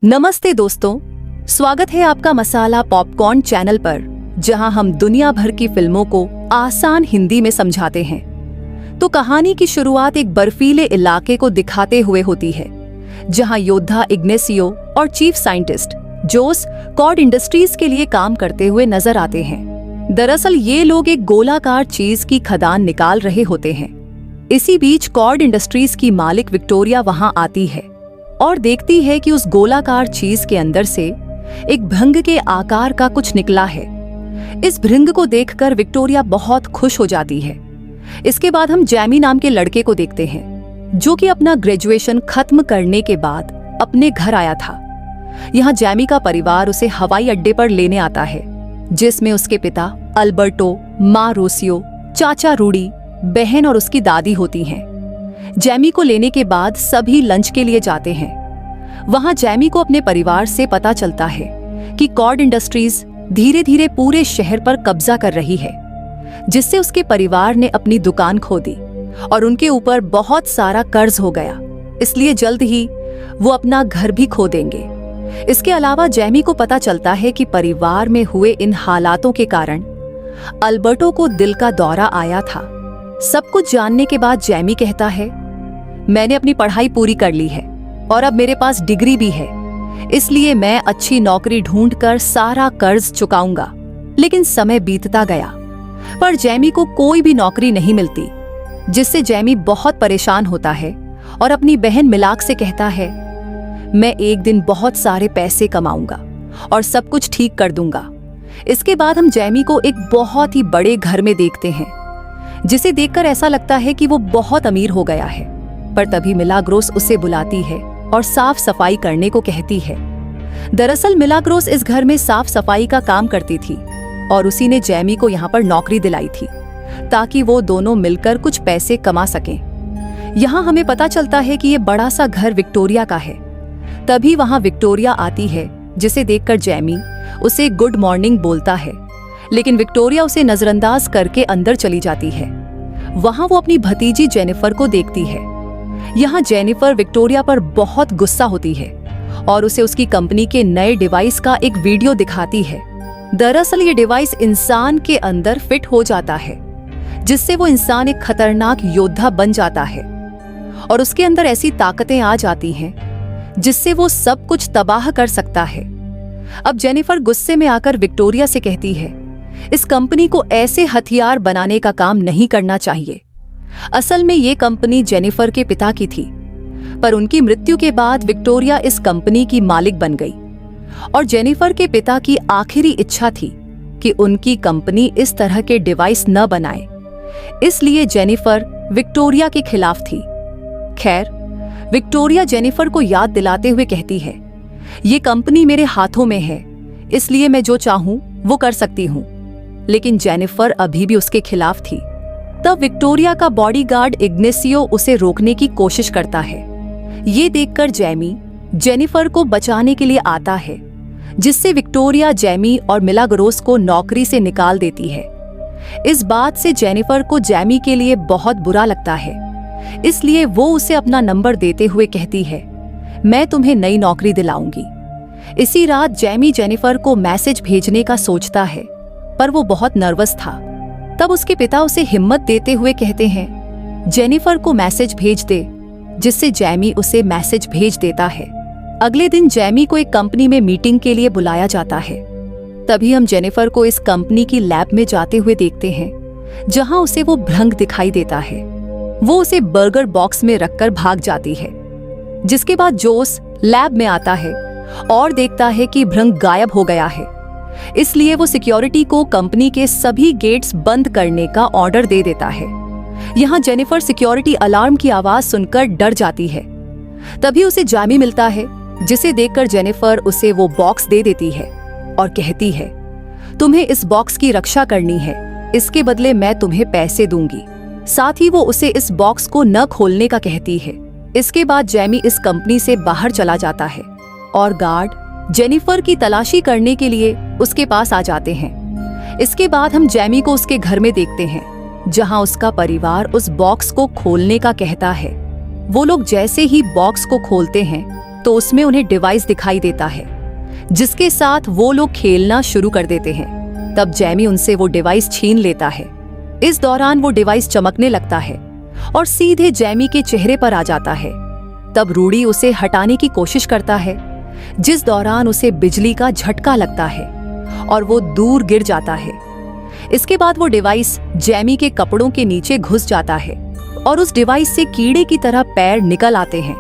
नमस्ते दोस्तों, स्वागत है आपका मसाला पॉपकॉर्न चैनल पर, जहां हम दुनिया भर की फिल्मों को आसान हिंदी में समझाते हैं। तो कहानी की शुरुआत एक बर्फीले इलाके को दिखाते हुए होती है, जहां योद्धा इग्नेसियो और चीफ साइंटिस्ट जोस कॉड इंडस्ट्रीज के लिए काम करते हुए नजर आते हैं। दरअसल ये लोग एक गोलाकार चीज की खदान निकाल रहे होते हैं। इसी बीच कॉड इंडस्ट्रीज की मालिक विक्टोरिया वहां आती है और देखती है कि उस गोलाकार चीज के अंदर से एक भृंग के आकार का कुछ निकला है। इस भृंग को देखकर विक्टोरिया बहुत खुश हो जाती है। इसके बाद हम जैमी नाम के लड़के को देखते हैं, जो कि अपना ग्रेजुएशन खत्म करने के बाद अपने घर आया था। यहाँ जैमी का परिवार उसे हवाई अड्डे पर लेने आता है, जिसमें उसके पिता अल्बर्टो, माँ रोसियो, चाचा रूडी, बहन और उसकी दादी होती हैं। जैमी को लेने के बाद सभी लंच के लिए जाते हैं। वहां जैमी को अपने परिवार से पता चलता है कि कॉड इंडस्ट्रीज धीरे धीरे पूरे शहर पर कब्जा कर रही है, जिससे उसके परिवार ने अपनी दुकान खो दी और उनके ऊपर बहुत सारा कर्ज हो गया। इसलिए जल्द ही वो अपना घर भी खो देंगे। इसके अलावा जैमी को पता चलता है कि परिवार में हुए इन हालातों के कारण अल्बर्टो को दिल का दौरा आया था। सब कुछ जानने के बाद जैमी कहता है, मैंने अपनी पढ़ाई पूरी कर ली है और अब मेरे पास डिग्री भी है, इसलिए मैं अच्छी नौकरी ढूंढकर सारा कर्ज चुकाऊंगा। लेकिन समय बीतता गया, पर जैमी को कोई भी नौकरी नहीं मिलती, जिससे जैमी बहुत परेशान होता है और अपनी बहन मिलाक से कहता है, मैं एक दिन बहुत सारे पैसे कमाऊंगा और सब कुछ ठीक कर दूंगा। इसके बाद हम जैमी को एक बहुत ही बड़े घर में देखते हैं, जिसे देखकर ऐसा लगता है कि वो बहुत अमीर हो गया है। पर तभी मिलाग्रोस उसे बुलाती है और साफ सफाई करने को कहती है। दरअसल मिलाग्रोस इस घर में साफ सफाई का काम करती थी और उसी ने जैमी को यहाँ पर नौकरी दिलाई थी, ताकि वो दोनों मिलकर कुछ पैसे कमा सकें। यहाँ हमें पता चलता है कि ये बड़ा सा घर विक्टोरिया का है। तभी वहाँ विक्टोरिया आती है, जिसे देखकर जैमी उसे गुड मॉर्निंग बोलता है, लेकिन विक्टोरिया उसे नजरअंदाज करके अंदर चली जाती है। वहां वो अपनी भतीजी जेनिफर को देखती है। यहाँ जेनिफर विक्टोरिया पर बहुत गुस्सा होती है और उसे उसकी कंपनी के नए डिवाइस का एक वीडियो दिखाती है। दरअसल ये डिवाइस इंसान के अंदर फिट हो जाता है, जिससे वो इंसान एक खतरनाक योद्धा बन जाता है और उसके अंदर ऐसी ताकतें आ जाती हैं जिससे वो सब कुछ तबाह कर सकता है। अब जेनिफर गुस्से में आकर विक्टोरिया से कहती है, इस कंपनी को ऐसे हथियार बनाने का काम नहीं करना चाहिए। असल में ये कंपनी जेनिफर के पिता की थी, पर उनकी मृत्यु के बाद विक्टोरिया इस कंपनी की मालिक बन गई और जेनिफर के पिता की आखिरी इच्छा थी कि उनकी कंपनी इस तरह के डिवाइस न बनाए। इसलिए जेनिफर विक्टोरिया के खिलाफ थी। खैर, विक्टोरिया जेनिफर को याद दिलाते हुए कहती है, ये कंपनी मेरे हाथों में है, इसलिए मैं जो चाहूं वो कर सकती हूं। लेकिन जेनिफर अभी भी उसके खिलाफ थी। तब विक्टोरिया का बॉडीगार्ड इग्नेसियो उसे रोकने की कोशिश करता है। ये देखकर जैमी जेनिफर को बचाने के लिए आता है, जिससे विक्टोरिया जैमी और मिलाग्रोस को नौकरी से निकाल देती है। इस बात से जेनिफर को जैमी के लिए बहुत बुरा लगता है, इसलिए वो उसे अपना नंबर देते हुए कहती है, मैं तुम्हें नई नौकरी दिलाऊंगी। इसी रात जैमी जेनिफर को मैसेज भेजने का सोचता है, पर वो बहुत नर्वस था। तब उसके पिता उसे हिम्मत देते हुए कहते हैं, जेनिफर को मैसेज भेज दे, जिससे जैमी उसे मैसेज भेज देता है। अगले दिन जैमी को एक कंपनी में मीटिंग के लिए बुलाया जाता है। तभी हम जेनिफर को इस कंपनी की लैब में जाते हुए देखते हैं, जहां उसे वो भृंग दिखाई देता है। वो उसे बर्गर बॉक्स में रखकर भाग जाती है। जिसके बाद जोस लैब में आता है और देखता है कि भृंग गायब हो गया है। इसलिए वो सिक्योरिटी को कंपनी के सभी गेट्स बंद करने का ऑर्डर दे देता है। यहाँ जेनिफर सिक्योरिटी अलार्म की आवाज सुनकर डर जाती है। तभी उसे जैमी मिलता है, जिसे देखकर जेनिफर उसे वो बॉक्स दे देती है और कहती है, तुम्हें इस बॉक्स की रक्षा करनी है, इसके बदले मैं तुम्हें पैसे दूंगी। साथ ही वो उसे इस बॉक्स को न खोलने का कहती है। इसके बाद जैमी इस कंपनी से बाहर चला जाता है और गार्ड जेनिफर की तलाशी करने के लिए उसके पास आ जाते हैं। इसके बाद हम जैमी को उसके घर में देखते हैं, जहां उसका परिवार उस बॉक्स को खोलने का कहता है। वो लोग जैसे ही बॉक्स को खोलते हैं, तो उसमें उन्हें डिवाइस दिखाई देता है जिसके साथ वो लोग खेलना शुरू कर देते हैं। तब जैमी उनसे वो डिवाइस छीन लेता है। इस दौरान वो डिवाइस चमकने लगता है और सीधे जैमी के चेहरे पर आ जाता है। तब रूडी उसे हटाने की कोशिश करता है, जिस दौरान उसे बिजली का झटका लगता है और वो दूर गिर जाता है। इसके बाद वो डिवाइस जैमी के कपड़ों के नीचे घुस जाता है और उस डिवाइस से कीड़े की तरह पैर निकल आते हैं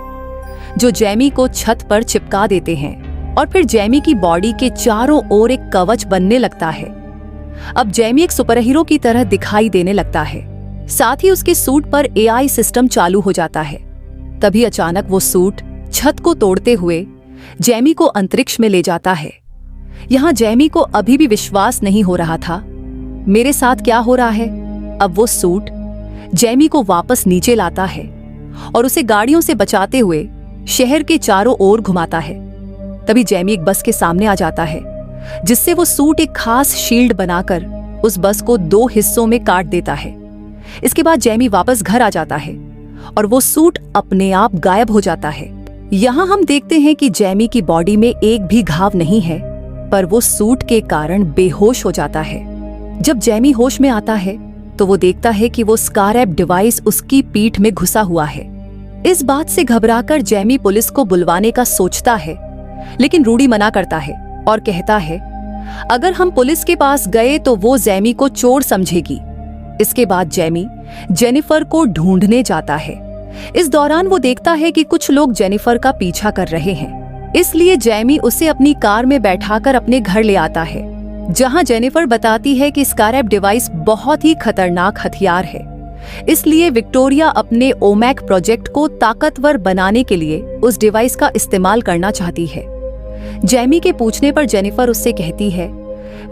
जो जैमी को छत पर चिपका देते हैं और फिर जैमी की बॉडी के चारों ओर एक कवच बनने लगता है। अब जैमी एक सुपर हीरो की तरह दिखाई देने लगता है। साथ ही उसके सूट पर एआई सिस्टम चालू हो जाता है। तभी अचानक वो सूट छत को तोड़ते हुए जैमी को अंतरिक्ष में ले जाता है। यहाँ जैमी को अभी भी विश्वास नहीं हो रहा था, मेरे साथ क्या हो रहा है। अब वो सूट जैमी को वापस नीचे लाता है और उसे गाड़ियों से बचाते हुए शहर के चारों ओर घुमाता है। तभी जैमी एक बस के सामने आ जाता है, जिससे वो सूट एक खास शील्ड बनाकर उस बस को 2 हिस्सों में काट देता है। इसके बाद जैमी वापस घर आ जाता है और वो सूट अपने आप गायब हो जाता है। यहाँ हम देखते हैं कि जैमी की बॉडी में एक भी घाव नहीं है, पर वो सूट के कारण बेहोश हो जाता है। जब जैमी होश में आता है तो वो देखता है कि वो स्कारैप डिवाइस उसकी पीठ में घुसा हुआ है। इस बात से घबराकर जैमी पुलिस को बुलवाने का सोचता है, लेकिन रूडी मना करता है और कहता है अगर हम पुलिस के पास गए तो वो जैमी को चोर समझेगी। इसके बाद जैमी जेनिफर को ढूंढने जाता है। इस दौरान वो देखता है कि कुछ लोग जेनिफर का पीछा कर रहे हैं, इसलिए जैमी उसे अपनी कार में बैठाकर अपने घर ले आता है, जहां जेनिफर बताती है कि स्कारैप डिवाइस बहुत ही खतरनाक हथियार है, इसलिए विक्टोरिया अपने ओमैक प्रोजेक्ट को ताकतवर बनाने के लिए उस डिवाइस का इस्तेमाल करना चाहती है। जैमी के पूछने पर जेनिफर उससे कहती है,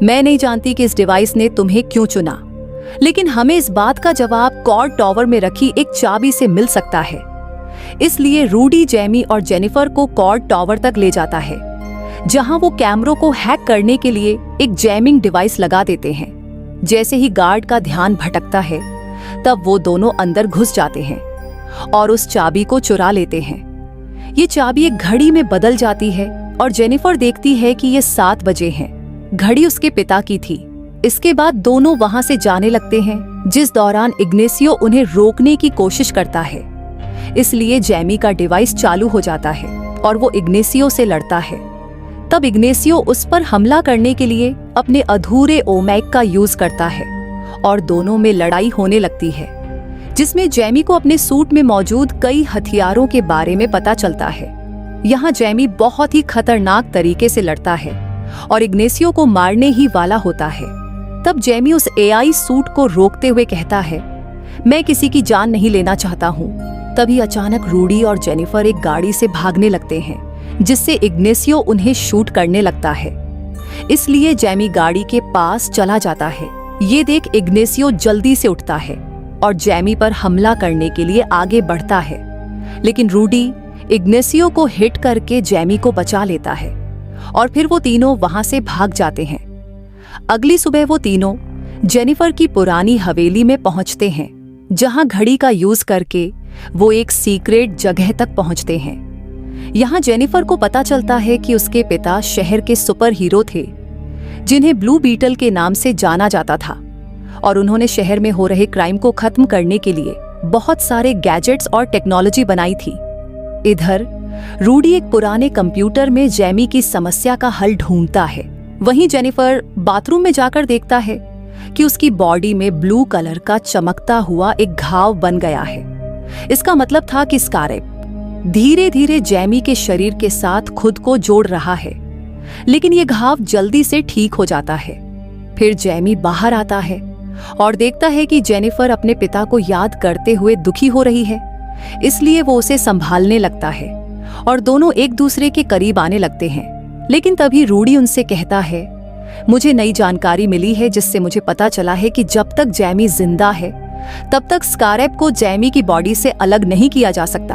मैं नहीं जानती कि इस डिवाइस ने तुम्हें क्यों चुना, लेकिन हमें इस बात का जवाब कॉर्ड टॉवर में रखी एक चाबी से मिल सकता है। इसलिए रूडी जैमी और जेनिफर को कॉर्ड टॉवर तक ले जाता है, जहां वो कैमरों को हैक करने के लिए एक जैमिंग डिवाइस लगा देते हैं। जैसे ही गार्ड का ध्यान भटकता है, तब वो दोनों अंदर घुस जाते हैं और उस चाबी को चुरा लेते हैं। ये चाबी एक घड़ी में बदल जाती है और जेनिफर देखती है कि ये 7 बजे है। घड़ी उसके पिता की थी। इसके बाद दोनों वहां से जाने लगते हैं, जिस दौरान इग्नेसियो उन्हें रोकने की कोशिश करता है। इसलिए जैमी का डिवाइस चालू हो जाता है और वो इग्नेसियो से लड़ता है। तब इग्नेसियो उस पर हमला करने के लिए अपने अधूरे ओमैक का यूज करता है और दोनों में लड़ाई होने लगती है, जिसमें जैमी को अपने सूट में मौजूद कई हथियारों के बारे में पता चलता है। यहाँ जैमी बहुत ही खतरनाक तरीके से लड़ता है और इग्नेसियो को मारने ही वाला होता है। तब जैमी उस एआई सूट को रोकते हुए कहता है, मैं किसी की जान नहीं लेना चाहता हूँ। तभी अचानक रूडी और जेनिफर एक गाड़ी से भागने लगते हैं, जिससे इग्नेसियो उन्हें शूट करने लगता है। इसलिए जैमी गाड़ी के पास चला जाता है। ये देख इग्नेसियो जल्दी से उठता है और जैमी पर हमला करने के लिए आगे बढ़ता है, लेकिन रूडी इग्नेसियो को हिट करके जैमी को बचा लेता है और फिर वो तीनों वहां से भाग जाते हैं। अगली सुबह वो तीनों जेनिफर की पुरानी हवेली में पहुंचते हैं, जहां घड़ी का यूज करके वो एक सीक्रेट जगह तक पहुंचते हैं। यहाँ जेनिफर को पता चलता है कि उसके पिता शहर के सुपर हीरो थे, जिन्हें ब्लू बीटल के नाम से जाना जाता था, और उन्होंने शहर में हो रहे क्राइम को खत्म करने के लिए बहुत सारे गैजेट्स और टेक्नोलॉजी बनाई थी। इधर रूडी एक पुराने कंप्यूटर में जैमी की समस्या का हल ढूंढता है। वहीं जेनिफर बाथरूम में जाकर देखता है कि उसकी बॉडी में ब्लू कलर का चमकता हुआ एक घाव बन गया है। इसका मतलब था कि स्कारैप धीरे धीरे जैमी के शरीर के साथ खुद को जोड़ रहा है, लेकिन ये घाव जल्दी से ठीक हो जाता है। फिर जैमी बाहर आता है और देखता है कि जेनिफर अपने पिता को याद करते हुए दुखी हो रही है, इसलिए वो उसे संभालने लगता है और दोनों एक दूसरे के करीब आने लगते हैं। लेकिन तभी रूडी उनसे कहता है, मुझे नई जानकारी मिली है जिससे मुझे पता चला है कि जब तक जैमी जिंदा है तब तक स्कारैप को जैमी की बॉडी से अलग नहीं किया जा सकता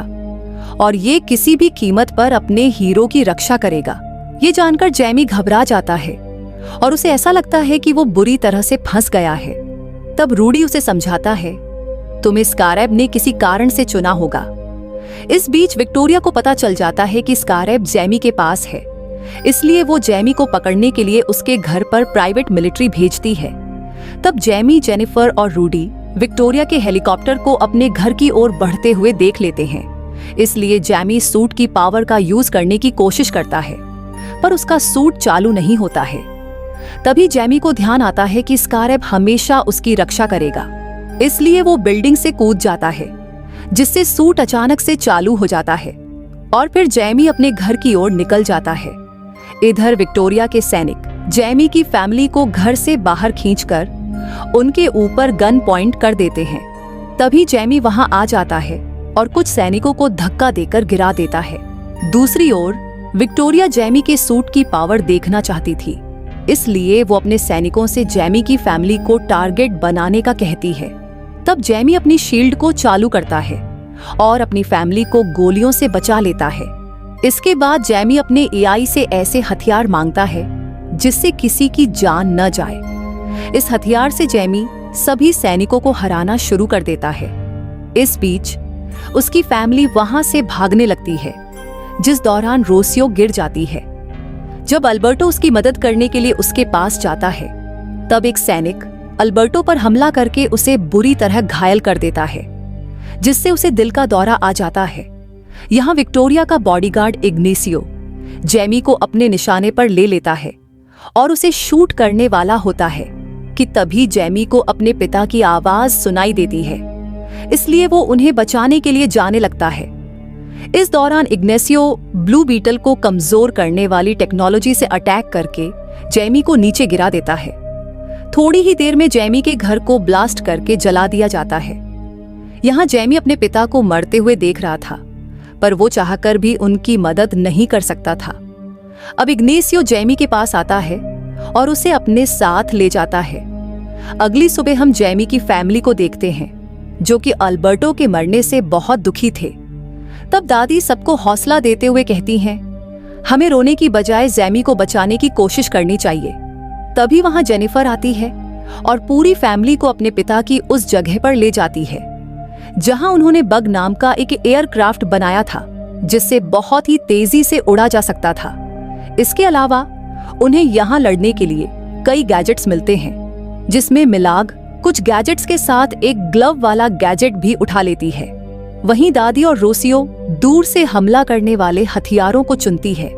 और ये किसी भी कीमत पर अपने हीरो की रक्षा करेगा। ये जानकर जैमी घबरा जाता है और उसे ऐसा लगता है कि वो बुरी तरह से फंस गया है। तब रूडी उसे समझाता है, तुम्हें स्कारैप ने किसी कारण से चुना होगा, इस बीच विक्टोरिया को पता चल जाता है कि स्कारैप जैमी के पास है, इसलिए वो जैमी को पकड़ने के लिए उसके घर पर प्राइवेट मिलिट्री भेजती है। तब जैमी, जेनिफर और रूडी विक्टोरिया के हेलीकॉप्टर को अपने घर की ओर बढ़ते हुए देख लेते हैं, इसलिए जैमी सूट की पावर का यूज करने की कोशिश करता है, पर उसका सूट चालू नहीं होता है। तभी जैमी को ध्यान आता है कि स्कारैप हमेशा उसकी रक्षा करेगा, इसलिए वो बिल्डिंग से कूद जाता है, जिससे सूट अचानक से चालू हो जाता है और फिर जैमी अपने घर की ओर निकल जाता है। इधर विक्टोरिया के सैनिक जैमी की फैमिली को घर से बाहर खींचकर उनके ऊपर गन पॉइंट कर देते हैं। तभी जैमी वहां आ जाता है और कुछ सैनिकों को धक्का देकर गिरा देता है। दूसरी ओर विक्टोरिया जैमी के सूट की पावर देखना चाहती थी, इसलिए वो अपने सैनिकों से जैमी की फैमिली को टारगेट बनाने का कहती है। तब जैमी अपनी शील्ड को चालू करता है और अपनी फैमिली को गोलियों से बचा लेता है। इसके बाद जैमी अपने एआई से ऐसे हथियार मांगता है जिससे किसी की जान न जाए। इस हथियार से जैमी सभी सैनिकों को हराना शुरू कर देता है। इस बीच उसकी फैमिली वहां से भागने लगती है, जिस दौरान रोसियो गिर जाती है। जब अल्बर्टो उसकी मदद करने के लिए उसके पास जाता है, तब एक सैनिक अल्बर्टो पर हमला करके उसे बुरी तरह घायल कर देता है, जिससे उसे दिल का दौरा आ जाता है। यहाँ विक्टोरिया का बॉडीगार्ड इग्नेसियो जैमी को अपने निशाने पर ले लेता है और उसे शूट करने वाला होता है कि तभी जैमी को अपने पिता की आवाज सुनाई देती है, इसलिए वो उन्हें बचाने के लिए जाने लगता है। इस दौरान इग्नेसियो ब्लू बीटल को कमजोर करने वाली टेक्नोलॉजी से अटैक करके जैमी को नीचे गिरा देता है। थोड़ी ही देर में जैमी के घर को ब्लास्ट करके जला दिया जाता है। यहाँ जैमी अपने पिता को मरते हुए देख रहा था, पर वो चाहकर भी उनकी मदद नहीं कर सकता था। अब इग्नेसियो जैमी के पास आता है और उसे अपने साथ ले जाता है। अगली सुबह हम जैमी की फैमिली को देखते हैं, जो कि अल्बर्टो के मरने से बहुत दुखी थे। तब दादी सबको हौसला देते हुए कहती हैं, हमें रोने की बजाय जैमी को बचाने की कोशिश करनी चाहिए। तभी वहां जेनिफर आती है और पूरी फैमिली को अपने पिता की उस जगह पर ले जाती है जहां उन्होंने बग नाम का एक एयरक्राफ्ट बनाया था, जिससे बहुत ही तेजी से उड़ा जा सकता था। इसके अलावा उन्हें यहाँ लड़ने के लिए कई गैजेट्स मिलते हैं, जिसमें मिलाग कुछ गैजेट्स के साथ एक ग्लव वाला गैजेट भी उठा लेती है। वहीं दादी और रोसियो दूर से हमला करने वाले हथियारों को चुनती है।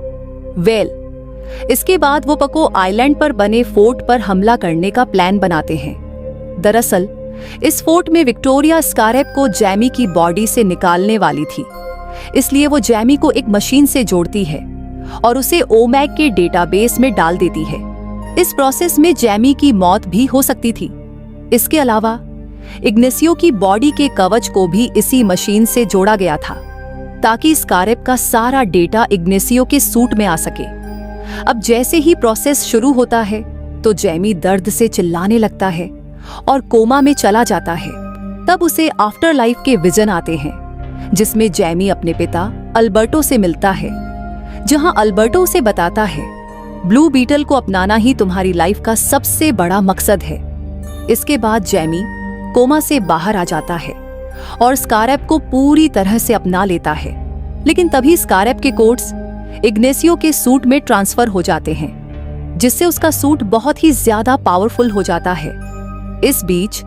इसके बाद वो पको आइलैंड पर बने फोर्ट पर हमला करने का प्लान बनाते हैं। दरअसल इस फोर्ट में विक्टोरिया स्कारैप को जैमी की बॉडी से निकालने वाली थी, इसलिए वो जैमी को एक मशीन से जोड़ती है और उसे ओमैग के डेटाबेस में डाल देती है। इस प्रोसेस में जैमी की मौत भी हो सकती थी। इसके अलावा इग्नेसियो की बॉडी के कवच को भी इसी मशीन से जोड़ा गया था, ताकि स्कारैप का सारा डेटा इग्नेसियो के सूट में आ सके। अब जैसे ही प्रोसेस शुरू होता है तो जैमी दर्द से चिल्लाने लगता है और कोमा में चला जाता है। तब उसे आफ्टर लाइफ के विजन आते हैं, जिसमें जैमी अपने पिता अल्बर्टो से मिलता है, जहां अल्बर्टो उसे बताता है, ब्लू बीटल को अपनाना ही तुम्हारी लाइफ का सबसे बड़ा मकसद है। इसके बाद जैमी कोमा से बाहर आ जाता है और स्कारैप को पूरी तरह से अपना लेता है। लेकिन तभी स्कारैप के कोड्स इग्नेसियो के सूट में ट्रांसफर हो जाते हैं, जिससे उसका सूट बहुत ही ज्यादा पावरफुल हो जाता है। इस बीच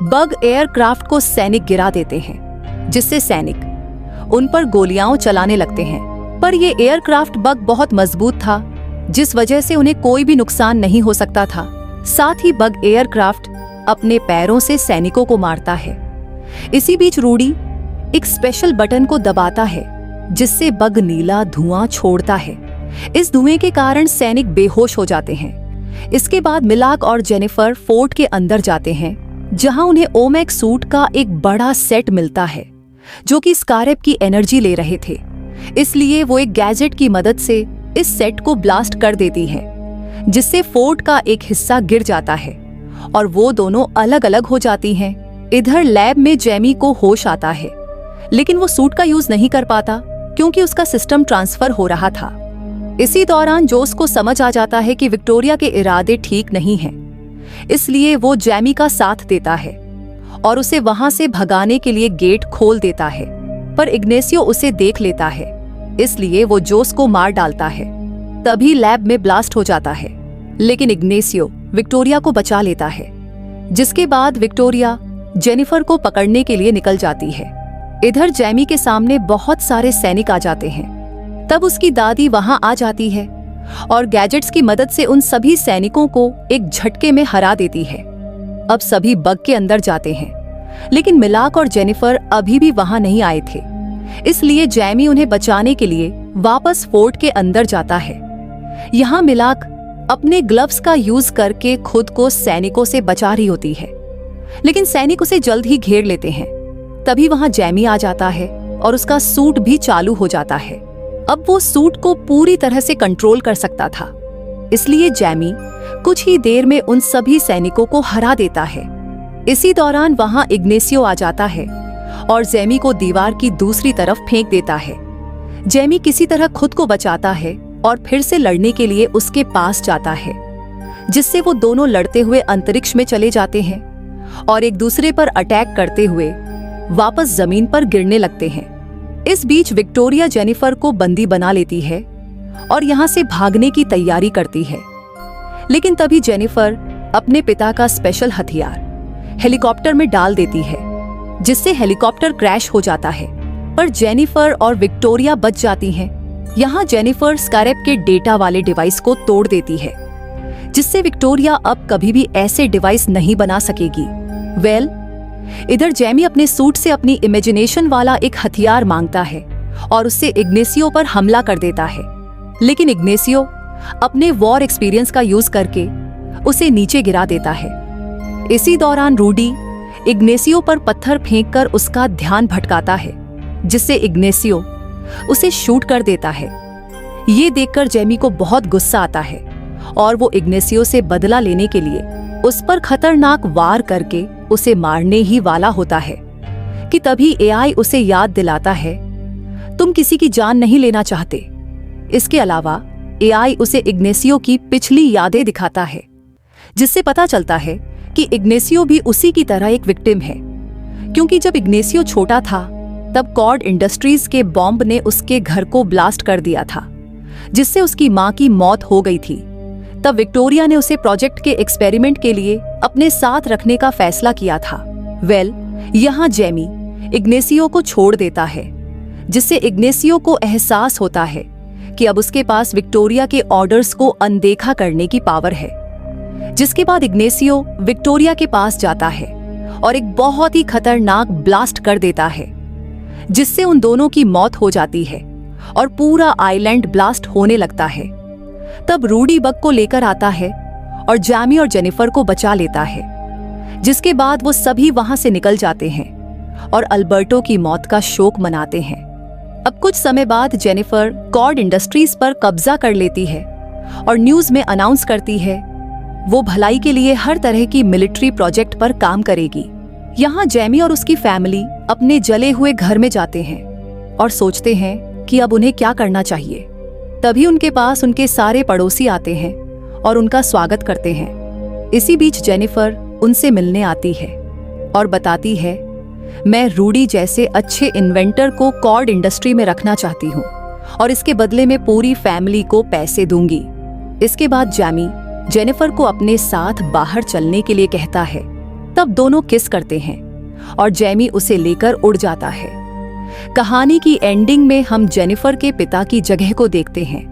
बग एयरक्राफ्ट को सैनिक गिरा देते हैं, जिससे सैनिक उन पर गोलियां चलाने लगते हैं। पर ये एयरक्राफ्ट बग बहुत मजबूत था, जिस वजह से उन्हें कोई भी नुकसान नहीं हो सकता था। साथ ही बग एयरक्राफ्ट अपने पैरों से सैनिकों को मारता है। इसी बीच रूडी एक स्पेशल बटन को दबाता है, जिससे बग नीला धुआं छोड़ता है। इस धुएं के कारण सैनिक बेहोश हो जाते हैं। इसके बाद मिलाग और जेनिफर फोर्ट के अंदर जाते हैं, जहां उन्हें ओमैग सूट का एक बड़ा सेट मिलता है, जो कि स्कारैप की एनर्जी ले रहे थे। इसलिए वो एक गैजेट की मदद से इस सेट को ब्लास्ट कर देती है, जिससे फोर्ट का एक हिस्सा गिर जाता है और वो दोनों अलग अलग हो जाती हैं। इधर लैब में जैमी को होश आता है, लेकिन वो सूट का यूज नहीं कर पाता क्योंकि उसका सिस्टम ट्रांसफर हो रहा था। इसी दौरान जोस को समझ आ जाता है कि विक्टोरिया के इरादे ठीक नहीं हैं, इसलिए वो जैमी का साथ देता है और उसे वहां से भगाने के लिए गेट खोल देता है। पर इग्नेसियो उसे देख लेता है, इसलिए वो जोस को मार डालता है। तभी लैब में ब्लास्ट हो जाता है, लेकिन इग्नेसियो विक्टोरिया को बचा लेता है। जिसके बाद विक्टोरिया जेनिफर को पकड़ने के लिए निकल जाती है। इधर जैमी के सामने बहुत सारे सैनिक आ जाते हैं। तब उसकी दादी वहां आ जाती है और गैजेट्स की मदद से उन सभी सैनिकों को एक झटके में हरा देती है। अब सभी बग के अंदर जाते हैं, लेकिन मिलाक और जेनिफर अभी भी वहां नहीं आए थे, इसलिए जैमी उन्हें बचाने के लिए वापस फोर्ट के अंदर जाता है। यहाँ मिलाक अपने ग्लव्स का यूज करके खुद को सैनिकों से बचा रही होती है, लेकिन सैनिक उसे जल्द ही घेर लेते हैं। तभी वहां जैमी आ जाता है और उसका सूट भी चालू हो जाता है। अब वो सूट को पूरी तरह से कंट्रोल कर सकता था, इसलिए जैमी कुछ ही देर में उन सभी सैनिकों को हरा देता है। इसी दौरान वहां इग्नेसियो आ जाता है और जैमी को दीवार की दूसरी तरफ फेंक देता है। जैमी किसी तरह खुद को बचाता है और फिर से लड़ने के लिए उसके पास जाता है, जिससे वो दोनों लड़ते हुए अंतरिक्ष में चले जाते हैं और एक दूसरे पर अटैक करते हुए वापस जमीन पर गिरने लगते हैं। इस बीच विक्टोरिया जेनिफर को बंदी बना लेती है और यहाँ से भागने की तैयारी करती है, लेकिन तभी जेनिफर अपने पिता का स्पेशल हथियार हेलीकॉप्टर में डाल देती है, जिससे हेलीकॉप्टर क्रैश हो जाता है। पर जेनिफर और विक्टोरिया बच जाती हैं। यहाँ जेनिफर स्कारैप के डेटा वाले डिवाइस को तोड़ देती है, जिससे विक्टोरिया अब कभी भी ऐसे डिवाइस नहीं बना सकेगी। इधर जैमी अपने सूट से अपनी इमेजिनेशन वाला एक हथियार मांगता है और उससे इग्नेसियो पर हमला कर देता है, लेकिन इग्नेसियो अपने वॉर एक्सपीरियंस का यूज करके उसे नीचे गिरा देता है। इसी दौरान रूडी इग्नेसियो पर पत्थर फेंककर उसका ध्यान भटकाता है, जिससे इग्नेसियो उसे शूट कर देता है। ये देखकर जैमी को बहुत गुस्सा आता है और वो इग्नेसियो से बदला लेने के लिए उस पर खतरनाक वार करके उसे मारने ही वाला होता है कि तभी एआई उसे याद दिलाता है, तुम किसी की जान नहीं लेना चाहते। इसके अलावा एआई उसे इग्नेसियो की पिछली यादें दिखाता है, जिससे पता चलता है कि इग्नेसियो भी उसी की तरह एक विक्टिम है, क्योंकि जब इग्नेसियो छोटा था तब कॉर्ड इंडस्ट्रीज के बॉम्ब ने उसके घर को ब्लास्ट कर दिया था, जिससे उसकी मां की मौत हो गई थी। तब विक्टोरिया ने उसे प्रोजेक्ट के एक्सपेरिमेंट के लिए अपने साथ रखने का फैसला किया था। यहाँ जैमी इग्नेसियो को छोड़ देता है, जिससे इग्नेसियो को एहसास होता है कि अब उसके पास विक्टोरिया के ऑर्डर्स को अनदेखा करने की पावर है। जिसके बाद इग्नेसियो विक्टोरिया के पास जाता है और एक बहुत ही खतरनाक ब्लास्ट कर देता है, जिससे उन दोनों की मौत हो जाती है और पूरा आइलैंड ब्लास्ट होने लगता है। तब रूडी बग को लेकर आता है और जैमी और जेनिफर को बचा लेता है, जिसके बाद वो सभी वहां से निकल जाते हैं और अल्बर्टो की मौत का शोक मनाते हैं। अब कुछ समय बाद जेनिफर कॉर्ड इंडस्ट्रीज पर कब्जा कर लेती है और न्यूज में अनाउंस करती है वो भलाई के लिए हर तरह की मिलिट्री प्रोजेक्ट पर काम करेगी। यहाँ जैमी और उसकी फैमिली अपने जले हुए घर में जाते हैं और सोचते हैं कि अब उन्हें क्या करना चाहिए। तभी उनके पास उनके सारे पड़ोसी आते हैं और उनका स्वागत करते हैं। इसी बीच जेनिफर उनसे मिलने आती है और बताती है, मैं रूडी जैसे अच्छे इन्वेंटर को कॉर्ड इंडस्ट्री में रखना चाहती हूँ और इसके बदले में पूरी फैमिली को पैसे दूंगी। इसके बाद जैमी जेनिफर को अपने साथ बाहर चलने के लिए कहता है। तब दोनों किस करते हैं और जैमी उसे लेकर उड़ जाता है। कहानी की एंडिंग में हम जेनिफर के पिता की जगह को देखते हैं,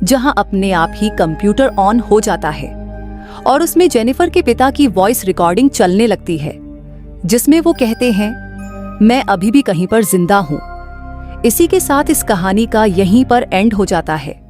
जहां अपने आप ही कंप्यूटर ऑन हो जाता है और उसमें जेनिफर के पिता की वॉइस रिकॉर्डिंग चलने लगती है, जिसमें वो कहते हैं, मैं अभी भी कहीं पर जिंदा हूं। इसी के साथ इस कहानी का यहीं पर एंड हो जाता है।